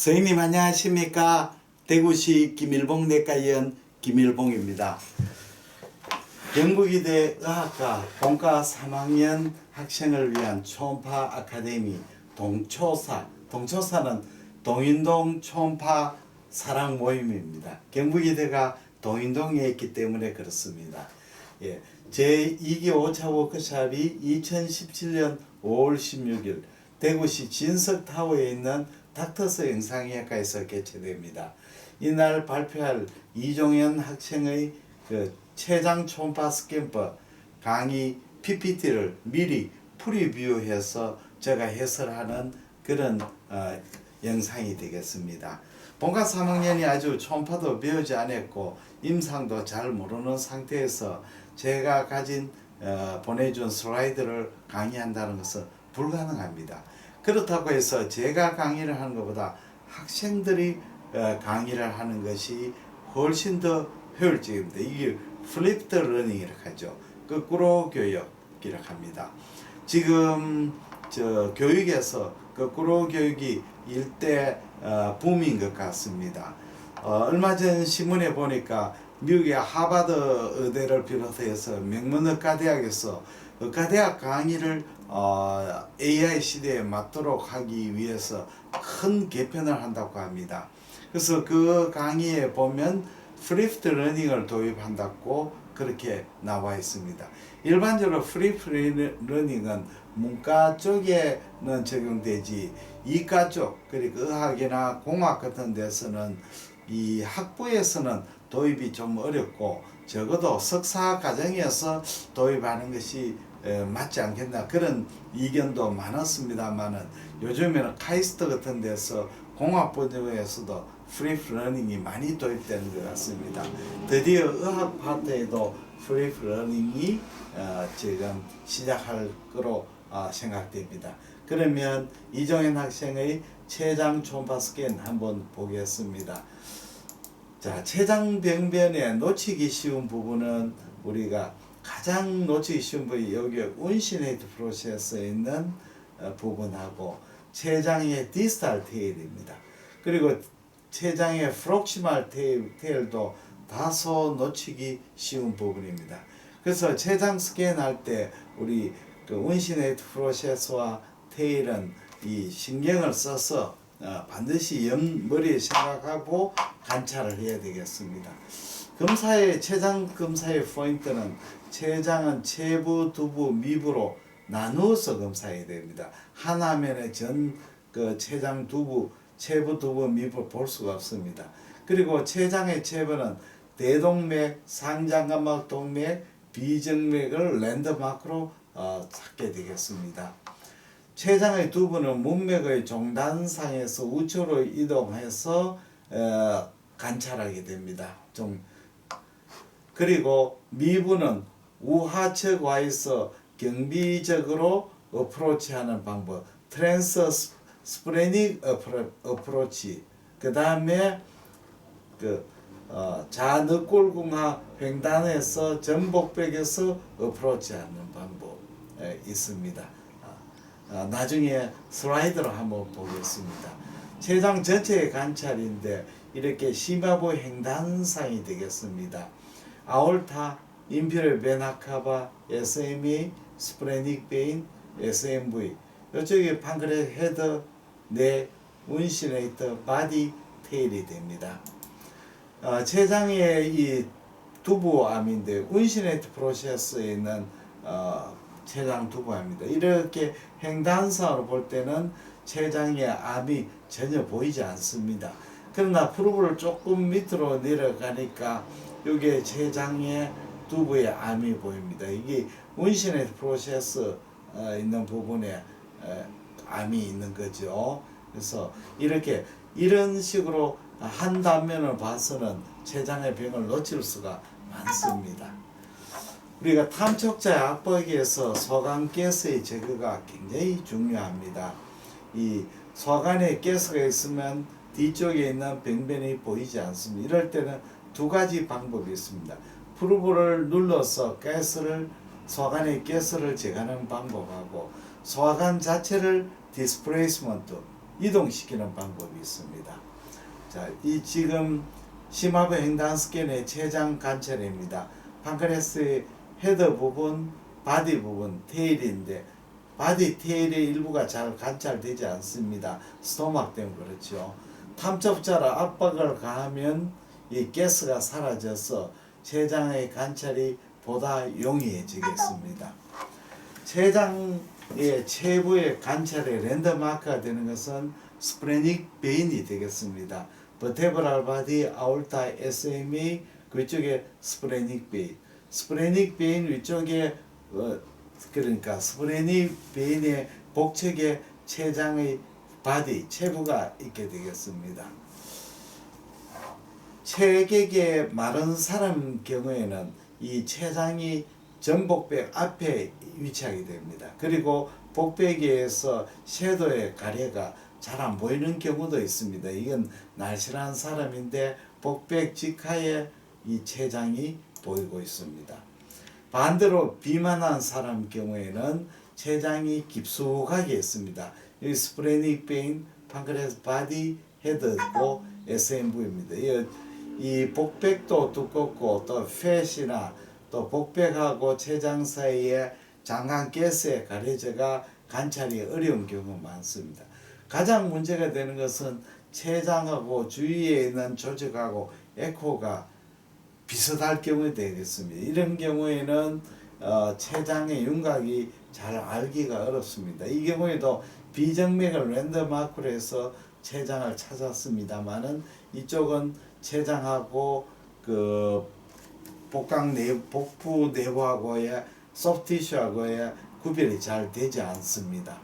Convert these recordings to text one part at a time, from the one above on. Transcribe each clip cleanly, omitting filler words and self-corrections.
선생님 안녕하십니까. 대구시 김일봉 내과의원 김일봉입니다. 경북이대 의학과 본과 3학년 학생을 위한 초음파 아카데미 동초사는 동인동 초음파 사랑 모임입니다. 경북이대가 동인동에 있기 때문에 그렇습니다. 제2기 5차 워크숍이 2017년 5월 16일 대구시 진석타워에 있는 닥터스 영상의학과에서 개최됩니다. 이날 발표할 이종현 학생의 췌장 초음파 스캔법 강의 PPT를 미리 프리뷰해서 제가 해설하는 그런 영상이 되겠습니다. 본과 3학년이 아주 초음파도 배우지 않았고 임상도 잘 모르는 상태에서 제가 가진 보내준 슬라이드를 강의한다는 것은 불가능합니다. 그렇다고 해서 제가 강의를 하는 것보다 학생들이 강의를 하는 것이 훨씬 더 효율적입니다. 이게 플립드 러닝이라고 하죠. 거꾸로 교육이라고 합니다. 지금 교육에서 거꾸로 교육이 일대 붐인 것 같습니다. 얼마 전 신문에 보니까 미국의 하버드 의대를 비롯해서 명문 의과대학에서 의과대학 강의를 AI 시대에 맞도록 하기 위해서 큰 개편을 한다고 합니다. 그래서 그 강의에 보면 플립드 러닝을 도입한다고 그렇게 나와 있습니다. 일반적으로 플립드 러닝은 문과 쪽에는 적용되지 이과 쪽 그리고 의학이나 공학 같은 데서는 이 학부에서는 도입이 좀 어렵고 적어도 석사 과정에서 도입하는 것이 맞지 않겠나 그런 의견도 많았습니다만은 요즘에는 카이스트 같은 데서 공학부에서도 플립드 러닝이 많이 도입되는 것 같습니다. 드디어 의학 파트에도 플립드 러닝이 지금 시작할 거로 생각됩니다. 그러면 이종현 학생의 췌장 초음파 스캔 한번 보겠습니다. 자, 췌장 병변에 놓치기 쉬운 부분은 우리가 가장 놓치기 쉬운 부분이 여기 운시네이트 프로세스에 있는 부분하고 췌장의 디스탈 테일입니다. 그리고 췌장의 프록시말 테일도 다소 놓치기 쉬운 부분입니다. 그래서 췌장 스캔할 때 우리 운시네이트 프로세스와 테일은 이 신경을 써서 반드시 머리에 생각하고 관찰을 해야 되겠습니다. 췌장 검사의 포인트는 췌장은 체부, 두부, 미부로 나누어서 검사해야 됩니다. 한 화면에 췌장 체부, 두부, 미부를 볼 수가 없습니다. 그리고 췌장의 체부는 대동맥, 상장관막 동맥, 비정맥을 랜드마크로 찾게 되겠습니다. 췌장의 두부는 문맥의 종단상에서 우측으로 이동해서 관찰하게 됩니다. 그리고 미부는 우하측 와에서 경비적으로 어프로치하는 방법, 트랜스스프레닉 어프로치, 그 다음에 자늑골궁하 횡단에서 전복벽에서 어프로치하는 방법 있습니다. 나중에 슬라이드로 한번 보겠습니다. 췌장 전체의 관찰인데 이렇게 심화부 횡단상이 되겠습니다. 아올타, 인피리어 베나 카바, SMA, 스프레닉 베인, SMV 이쪽에 판크레 헤드, 뇌, 운시네이터, 바디, 테일이 됩니다. 췌장의 이 두부암인데 운시네이트 프로세스에 있는 췌장 두부암입니다. 이렇게 횡단상으로 볼 때는 췌장의 암이 전혀 보이지 않습니다. 그러나 프로브를 조금 밑으로 내려가니까 여기에 췌장의 두부의 암이 보입니다. 이게 운시네이트 프로세스 있는 부분에 암이 있는 거죠. 그래서 이런 식으로 한 단면을 봐서는 췌장의 병을 놓칠 수가 많습니다. 우리가 탐촉자 약복에서 소관가스의 제거가 굉장히 중요합니다. 이 소관에 가스가 있으면 뒤쪽에 있는 병변이 보이지 않습니다. 이럴 때는 두 가지 방법이 있습니다. 프루브를 눌러서 소관의 가스를 제거하는 방법하고 소관 자체를 디스플레이스먼트 이동시키는 방법이 있습니다. 자, 이 지금 심화부 횡단 스캔의 췌장 관찰입니다. 판크레스의 헤더 부분, 바디 부분, 테일인데 바디 테일의 일부가 잘 관찰되지 않습니다. 스토막 때문에 그렇죠. 탐첩자로 압박을 가하면 이 가스가 사라져서 췌장의 관찰이 보다 용이해지겠습니다. 췌장의 최부의 관찰의 랜드마크가 되는 것은 스프레닉 베인이 되겠습니다. 버테브랄 바디, 아올타, SMA 그쪽에 스프레닉 베인. 스프레닉 베인 위쪽에 그러니까 스프레닉 베인의 복측에 췌장의 바디, 체부가 있게 되겠습니다. 체격의 마른 사람 경우에는 이 췌장이 전복벽 앞에 위치하게 됩니다. 그리고 복벽에서 섀도의 가래가 잘 안 보이는 경우도 있습니다. 이건 날씬한 사람인데 복벽 직하에 이 췌장이 보이고 있습니다. 반대로 비만한 사람 경우에는 췌장이 깊숙하게 있습니다. 여기 스프레닉 베인, 판크레스 바디, 헤드고 SMV입니다. 이 복벽도 두껍고 또 팻이나 또 복벽하고 췌장 사이에 장강가스의 가래제가 관찰이 어려운 경우가 많습니다. 가장 문제가 되는 것은 췌장하고 주위에 있는 조직하고 에코가 비슷할 경우에 되겠습니다. 이런 경우에는 췌장의 윤곽이 잘 알기가 어렵습니다. 이 경우에도 비정맥을 랜드마크로 해서 췌장을 찾았습니다만은 이쪽은 췌장하고 그 복부 내부하고의 소프티슈하고의 구별이 잘 되지 않습니다.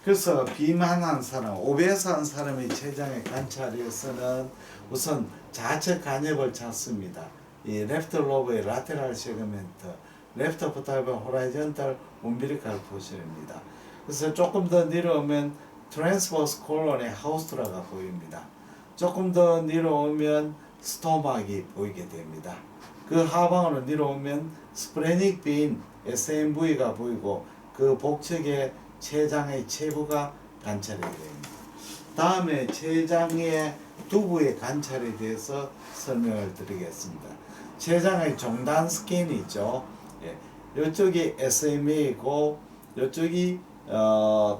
그래서 비만한 사람, 오베스한 사람의 췌장의 관찰에서는 우선 좌측 간엽을 찾습니다. 이 레프트 로브의 라테랄 세그멘트, 레프트 포탈브 호라이전탈 umbilical 포션입니다. 그래서 조금 더 내려오면 트랜스버스 콜론의 하우스트라가 보입니다. 조금 더 내려오면 스토막이 보이게 됩니다. 그 하방으로 내려오면 스프레닉 베인 SMV가 보이고 그 복측에 췌장의 체부가 관찰이 됩니다. 다음에 췌장의 두부의 관찰에 대해서 설명을 드리겠습니다. 췌장의 종단 스캔이 있죠. 이쪽이 SMA이고 이쪽이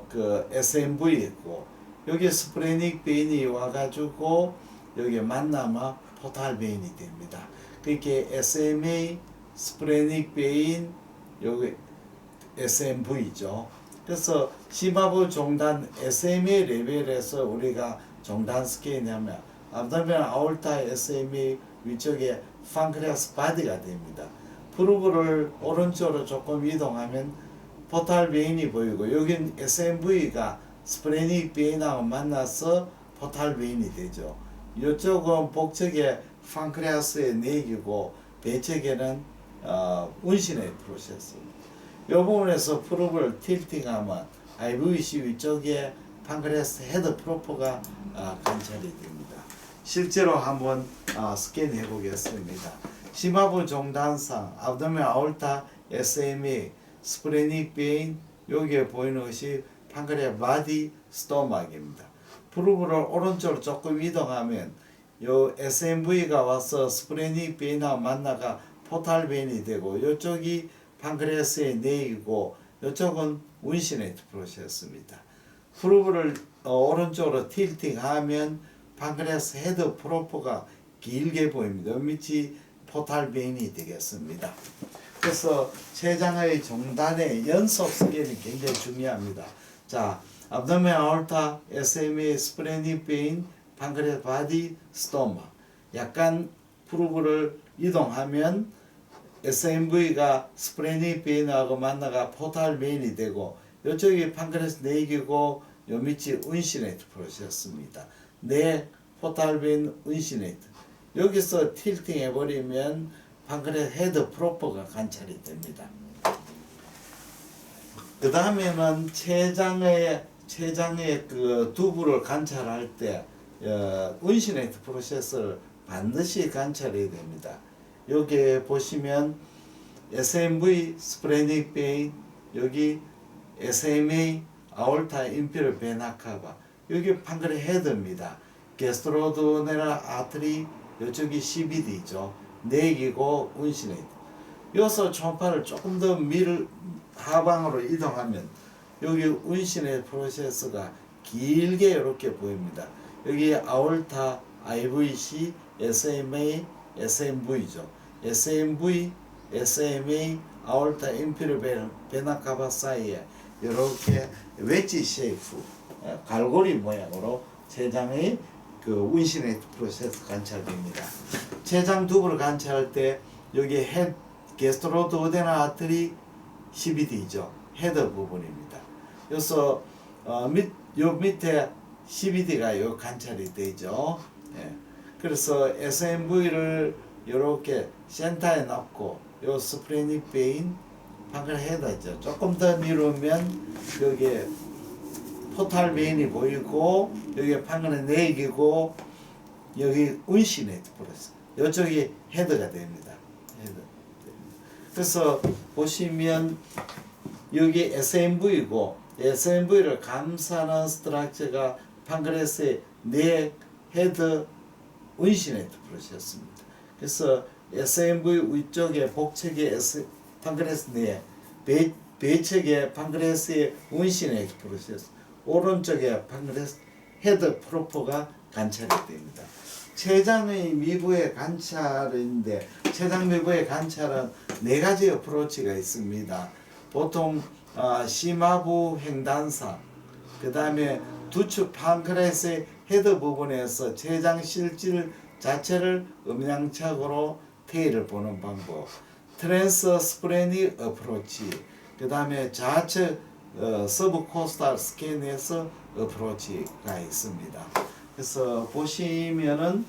그 SMV이고 여기 스프레닉 베인이 와가지고 여기 만나면 포탈 베인이 됩니다. 그렇게 SMA, 스프레닉 베인, 여기 SMV죠. 그래서 심화부 종단 SMA 레벨에서 우리가 종단 스캔하면 abdominal aorta SMA 위쪽에 판크레아스 바디가 됩니다. 프루브를 오른쪽으로 조금 이동하면 포탈 베인이 보이고 여긴 SMV가 스프레닉 베인하고 만나서 포탈 베인이 되죠. 이쪽은 복측에 판크레아스의 내기고 배측에는 운신의 프로세스. 이 부분에서 프로브를 틸팅하면 IVC 위쪽에 판크레아스 헤드 프로퍼가 관찰이 됩니다. 실제로 한번 스캔해 보겠습니다. 심화부 종단상, abdominal aorta, SMA, 스프레닉 베인, 여기에 보이는 것이 판크레아 바디 스토막입니다. 프로브를 오른쪽으로 조금 이동하면 요 SMV가 와서 스프레닉 베인하고 만나가 포탈 베인이 되고 이쪽이 판크레아스의 내이고 이쪽은 운시네이트 프로세스입니다. 프로브를 오른쪽으로 틸팅하면 판크레아스 헤드 프로퍼가 길게 보입니다. 밑이 포탈 베인이 되겠습니다. 그래서 췌장의 종단의 연속 스캔이 굉장히 중요합니다. 자, abdominal aorta, SMA, 스프레닉 베인, 판크레아스 바디, 스토마. 약간 프로브를 이동하면 SMV가 스프레닉 베인하고 만나가 포탈 베인이 되고 이쪽이 판크레아스 내기고 요 밑이 운시네이트 프로세스입니다. 내 포탈 베인 운시네이트. 여기서 틸팅 해버리면 판크레아스 헤드 프로퍼가 관찰이 됩니다. 그 다음에는 췌장의 그 두부를 관찰할 때 운시네이트 프로세스를 반드시 관찰해야 됩니다. 여기 보시면 SMV 스프레닉 베인, 여기 SMA 아올타 인피럴 베나 카바 여기 판크레 헤드입니다. 게스트로두오네랄 아트리 이쪽이 CBD죠. 내기고 운신에 여기서 초음파를 조금 더 하방으로 이동하면 여기 운신의 프로세스가 길게 이렇게 보입니다. 여기 아올타, IVC, SMA, SMV죠. SMV, SMA, 아올타 인피르 베나 카바 사이에 이렇게 웨지 쉐이프, 갈고리 모양으로 췌장의 그 운신의 프로세스 관찰됩니다. 췌장 두부를 관찰할 때 여기 게스트로두오데널 아트리 CBD죠. 헤더 부분입니다. 여기서 요 밑에 CBD가 요 관찰이 되죠. 예. 그래서 SMV를 이렇게 센터에 넣고 요 스프레닉 베인 판크레 헤더죠. 조금 더 미루면 여기 포탈 베인이 보이고 여기 판크레 내기고 여기 운신의 프로세스. 이쪽이 헤더가 됩니다. 헤더. 그래서 보시면 여기 SMV이고 SMV를 감싸는 스트럭처가 판크레스의 내 헤드 운신의 프로세스입니다. 그래서 SMV 위쪽에 복측에 판크레스 내 배측에 판크레스의 운신의 프로세스, 오른쪽에 판크레스 헤드 프로포가 관찰이 됩니다. 췌장의 미부의 관찰인데 췌장 미부의 관찰은 네 가지 어프로치가 있습니다. 보통 심화부 횡단상, 그 다음에 두축 판크레스의 헤드 부분에서 췌장 실질 자체를 음향착으로 테일을 보는 방법, 트랜스 스프레닉 어프로치, 그 다음에 좌측 서브코스탈 스캔에서 어프로치가 있습니다. 그래서 보시면은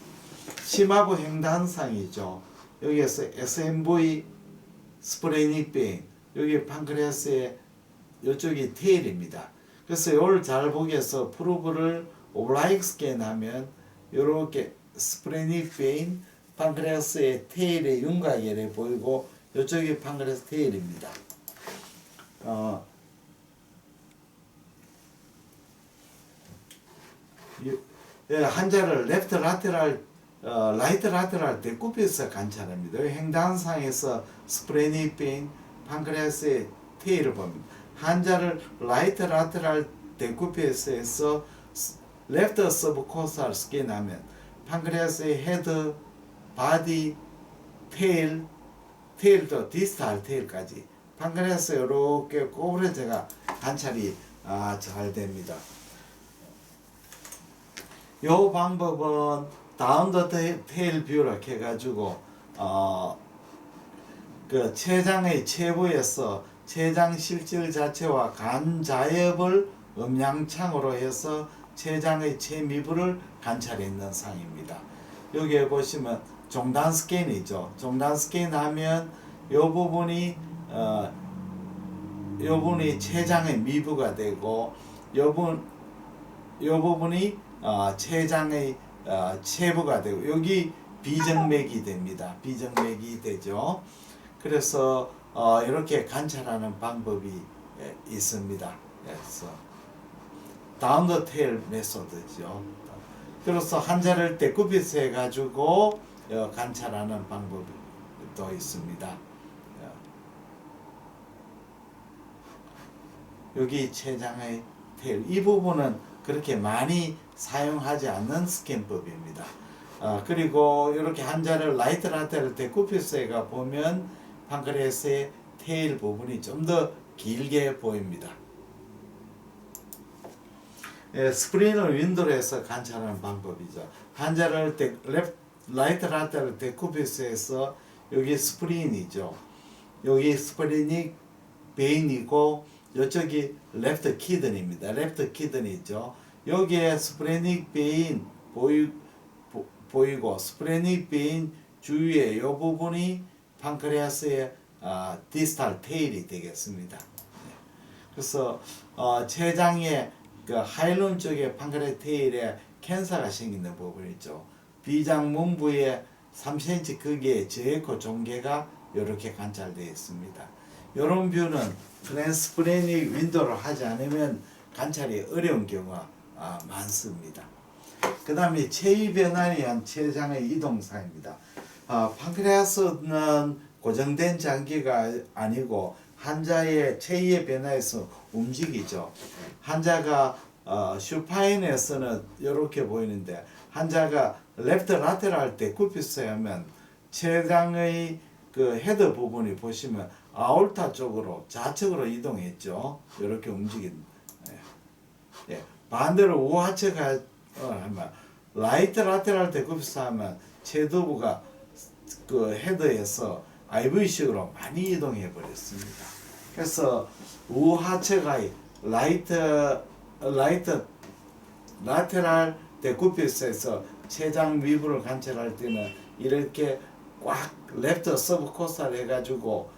심화부 횡단상이죠. 여기에서 SMV 스프레닉 베인, 여기 판크레스의 이쪽이 테일입니다. 그래서 이걸 잘 보기 위해서 프로브를 오블라이크 스캔하면 이렇게 스프레닉 베인, 판크레스의 테일의 윤곽이 보이고 이쪽이 판크레스 테일입니다. 한자를 레프트 라테랄 라이트 라테랄 데쿠피에서 관찰합니다. 횡단상에서 스프레닉 베인, 판크레스의 테일을 봅니다. 한자를 라이트 라테랄 데쿠피에서 레프트 서브코스탈 스캔하면 판크레스의 헤드, 바디, 테일도 디스탈 테일까지 판크레스 이렇게 꼬부러져가 관찰이 잘 됩니다. 요 방법은 다운 더 테일 뷰로 해가지고 그 췌장의 체부에서 췌장 실질 자체와 간 자엽을 음양창으로 해서 췌장의 체미부를 관찰했는 상입니다. 여기에 보시면 종단 스캔이죠. 종단 스캔하면 요 부분이 췌장의 미부가 되고 요 부분이 췌장의 체부가 되고 여기 비정맥이 됩니다. 비정맥이 되죠. 그래서 이렇게 관찰하는 방법이 있습니다. 그래서 다운 더 테일 메소드죠. 그래서 한자를 데쿠피스 해가지고 관찰하는 방법이 또 있습니다. 여기 췌장의 테일, 이 부분은 그렇게 많이 사용하지 않는 스캔법입니다. 그리고 이렇게 한자를 라이트 라테를 데쿠피스가 보면 판크레스의 테일 부분이 좀 더 길게 보입니다. 스프링을 윈도로 해서 관찰하는 방법이죠. 한자를 라이트 라테를 데쿠피스에서 여기 스프린이죠. 여기 스프린이 베인이고 이쪽이 레프트 키든입니다. 레프트 키든이죠. 여기에 스프레닉 베인 보이고 스프레닉 베인 주위에 이 부분이 판크레아스의 디스탈 테일이 되겠습니다. 그래서 췌장의 그 하일론 쪽에 판크레아스 테일에 캔서가 생기는 부분이죠. 비장 문부에 3cm 크기의 저에코 종괴가 이렇게 관찰되어 있습니다. 이런 뷰는 트랜스프레닉 윈도를 하지 않으면 관찰이 어려운 경우가 많습니다. 그 다음에 체위 변화에 의한 췌장의 이동사입니다. 판크레아스는 고정된 장기가 아니고 환자의 체위의 변화에서 움직이죠. 환자가 슈파인에서는 이렇게 보이는데 환자가 레프트 라테럴 할 때 굽혀서 하면 췌장의 그 헤드 부분이 보시면 아올타 쪽으로 좌측으로 이동했죠. 이렇게 움직인. 예. 반대로 우하체가 하면 라이트 라테럴 할 때 굽혀서 하면 체두부가 그 헤드에서 IV식으로 많이 이동해 버렸습니다. 그래서 우하체가 라이트 라테럴 데쿠피스에서 췌장 위부를 관찰할 때는 이렇게 꽉 랩터 서브코스탈 해가지고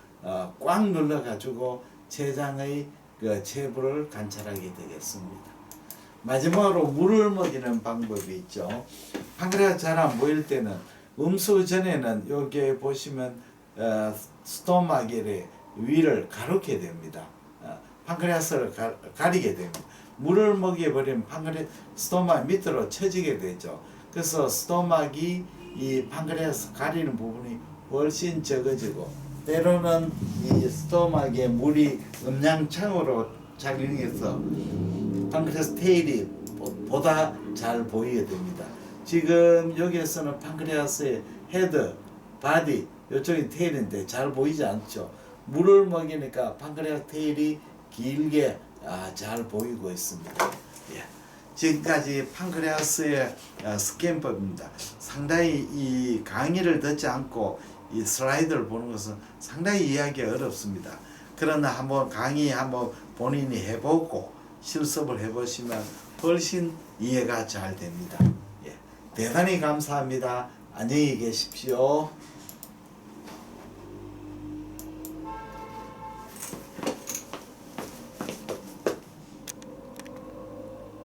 꽉 눌러가지고 췌장의 그 체부를 관찰하게 되겠습니다. 마지막으로 물을 먹이는 방법이 있죠. 판크레아스 잘 안 보일 때는 음수 전에는 여기 보시면 스토마겔의 위를 가르게 됩니다. 판크레아스를 가리게 됩니다. 물을 먹여버리면 스토마 밑으로 처지게 되죠. 그래서 스토막이 이 판크레아스 가리는 부분이 훨씬 적어지고 때로는 이 스토막에 물이 음양창으로 작용해서 판크레아스 테일이 보다 잘 보이게 됩니다. 지금 여기에서는 판크레아스의 헤드, 바디, 이쪽이 테일인데 잘 보이지 않죠. 물을 먹이니까 판크레아스 테일이 길게 잘 보이고 있습니다. 예. 지금까지 판크레아스의 스캔법입니다. 상당히 이 강의를 듣지 않고 이 슬라이드를 보는 것은 상당히 이해하기가 어렵습니다. 그러나 한번 본인이 해보고 실습을 해보시면 훨씬 이해가 잘 됩니다. 예. 대단히 감사합니다. 안녕히 계십시오.